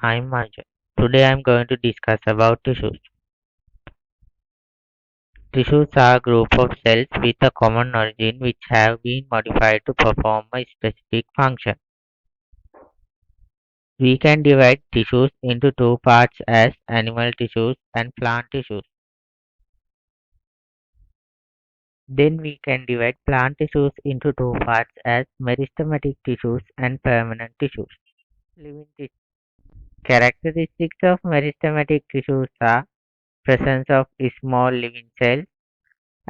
I'm Manuja. Today I'm going to discuss about tissues. Tissues are a group of cells with a common origin which have been modified to perform a specific function. We can divide tissues into two parts as animal tissues and plant tissues. Then we can divide plant tissues into two parts as meristematic tissues and permanent tissues. Living tissue. Characteristics of meristematic tissues are presence of small living cells,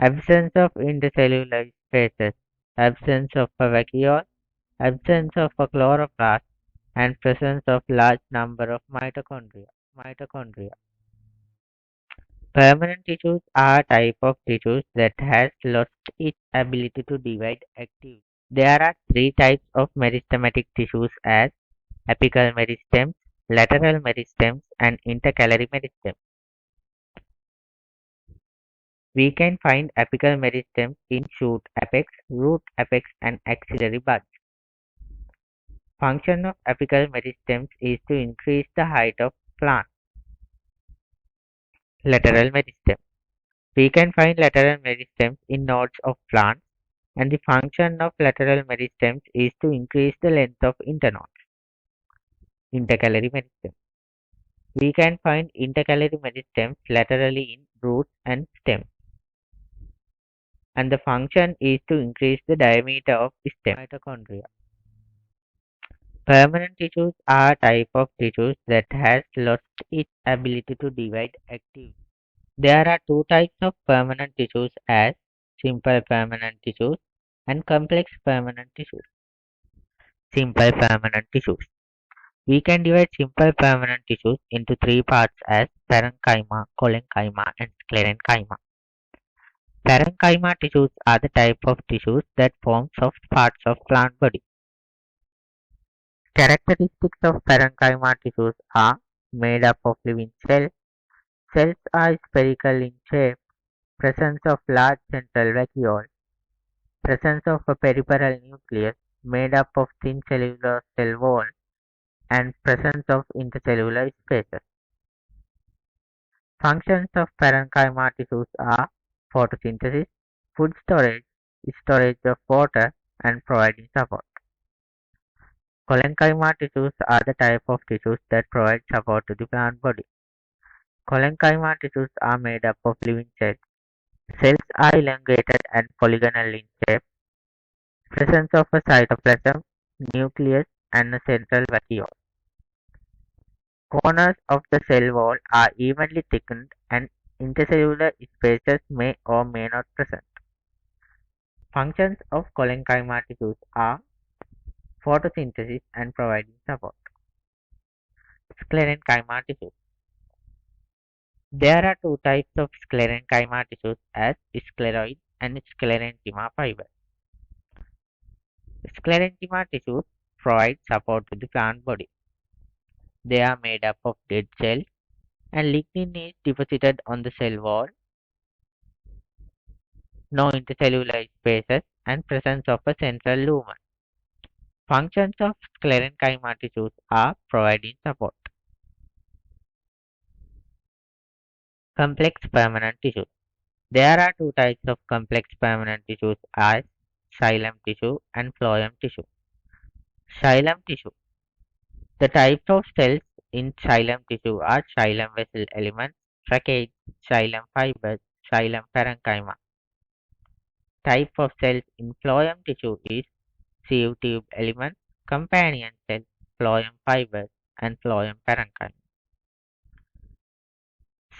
absence of intercellular spaces, absence of a vacuole, absence of a chloroplast, and presence of large number of mitochondria. Permanent tissues are a type of tissues that has lost its ability to divide actively. There are three types of meristematic tissues as apical meristems, lateral meristems, and intercalary meristems. We can find apical meristems in shoot apex, root apex, and axillary buds. Function of apical meristems is to increase the height of plant. Lateral meristem. We can find lateral meristems in nodes of plants, and the function of lateral meristems is to increase the length of internodes. Intercalary meristem. We can find intercalary meristems laterally in roots and stems, and the function is to increase the diameter of stem. Mitochondria. Permanent tissues are a type of tissues that has lost its ability to divide actively. There are two types of permanent tissues as simple permanent tissues and complex permanent tissues. Simple permanent tissues. We can divide simple permanent tissues into three parts as parenchyma, collenchyma, and sclerenchyma. Parenchyma tissues are the type of tissues that form soft parts of plant body. Characteristics of parenchyma tissues are made up of living cells. Cells are spherical in shape, presence of large central vacuole, presence of a peripheral nucleus made up of thin cellular cell wall, and presence of intercellular spaces. Functions of parenchyma tissues are photosynthesis, food storage, storage of water, and providing support. Collenchyma tissues are the type of tissues that provide support to the plant body. Collenchyma tissues are made up of living cells. Cells are elongated and polygonal in shape. Presence of a cytoplasm, nucleus, and a central vacuole. Corners of the cell wall are evenly thickened and intercellular spaces may or may not present. Functions of collenchyma tissues are photosynthesis and providing support. Sclerenchyma tissues. There are two types of sclerenchyma tissues as scleroid and sclerenchyma fiber. Sclerenchyma tissues provide support to the plant body. They are made up of dead cells and lignin is deposited on the cell wall, no intercellular spaces, and presence of a central lumen. Functions of sclerenchyma tissues are providing support. Complex permanent tissues. There are two types of complex permanent tissues as xylem tissue and phloem tissue. Xylem tissue. The types of cells in xylem tissue are xylem vessel elements, tracheids, xylem fibers, xylem parenchyma. Type of cells in phloem tissue is sieve tube elements, companion cells, phloem fibers, and phloem parenchyma.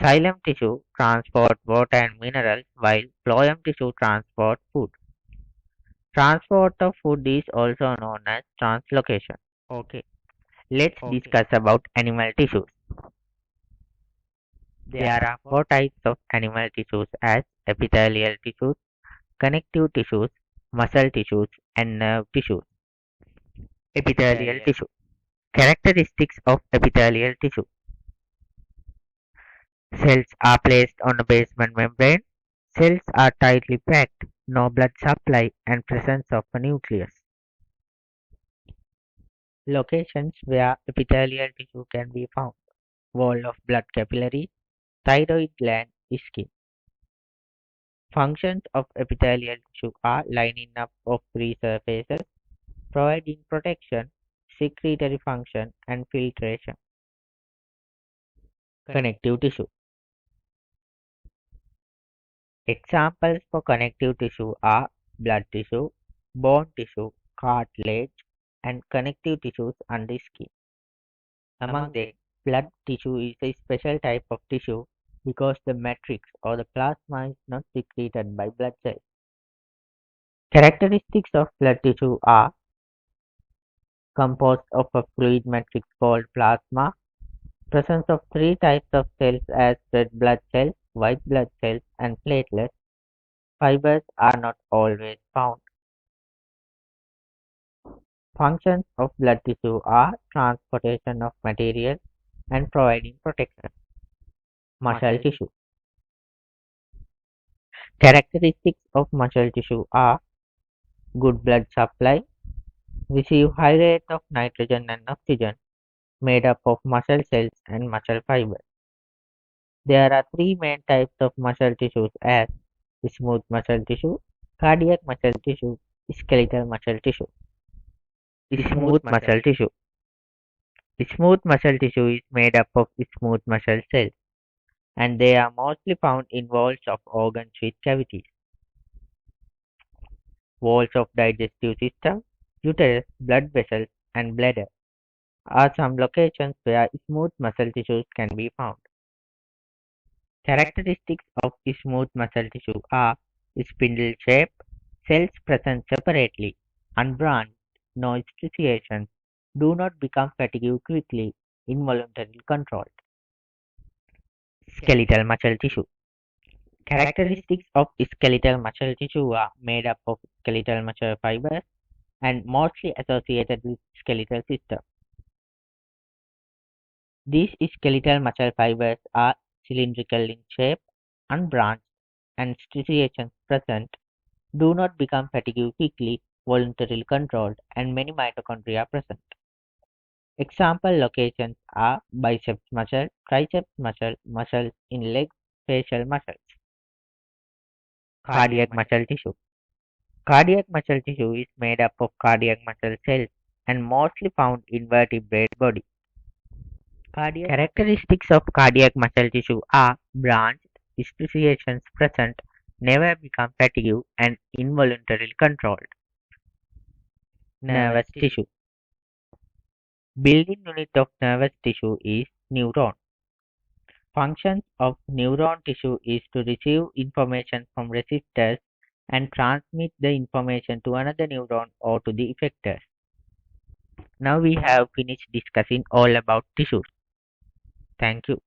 Xylem tissue transport water and minerals while phloem tissue transport food. Transport of food is also known as translocation. Okay, let's discuss about animal tissues. There are four types of animal tissues as epithelial tissues, connective tissues, muscle tissues, and nerve tissues. Epithelial tissue. Characteristics of epithelial tissue. Cells are placed on a basement membrane. Cells are tightly packed, no blood supply, and presence of a nucleus. Locations where epithelial tissue can be found: wall of blood capillaries, thyroid gland, skin. Functions of epithelial tissue are lining up of free surfaces, providing protection, secretory function, and filtration. Connective tissue. Examples for connective tissue are blood tissue, bone tissue, cartilage, and connective tissues under skin. Among them, blood tissue is a special type of tissue because the matrix or the plasma is not secreted by blood cells. Characteristics of blood tissue are composed of a fluid matrix called plasma, presence of three types of cells as red blood cells, white blood cells, and platelets. Fibers are not always found. Functions of blood tissue are transportation of material and providing protection. Muscle tissue. Characteristics of muscle tissue are good blood supply, receive high rate of nitrogen and oxygen, made up of muscle cells and muscle fibers. There are three main types of muscle tissues as smooth muscle tissue, cardiac muscle tissue, skeletal muscle tissue. Smooth muscle tissue. Smooth muscle tissue is made up of smooth muscle cells, and they are mostly found in walls of organs with cavities. Walls of digestive system, uterus, blood vessels, and bladder are some locations where smooth muscle tissues can be found. Characteristics of smooth muscle tissue are spindle shape, cells present separately, unbranched, no striations, do not become fatigued quickly, involuntarily controlled. Skeletal muscle tissue. Characteristics of skeletal muscle tissue are made up of skeletal muscle fibers and mostly associated with skeletal system. These skeletal muscle fibers are cylindrical in shape, unbranched, and striations present, do not become fatigued quickly, voluntarily controlled, and many mitochondria present. Example locations are biceps muscle, triceps muscle, muscles in legs, facial muscles. Cardiac muscle tissue. Cardiac muscle tissue is made up of cardiac muscle cells and mostly found in vertebrate body. Characteristics of cardiac muscle tissue are branched, striations present, never become fatigued, and involuntarily controlled. Nervous tissue. Building unit of nervous tissue is neuron. Functions of neuron tissue is to receive information from receptors and transmit the information to another neuron or to the effectors. Now we have finished discussing all about tissues. Thank you.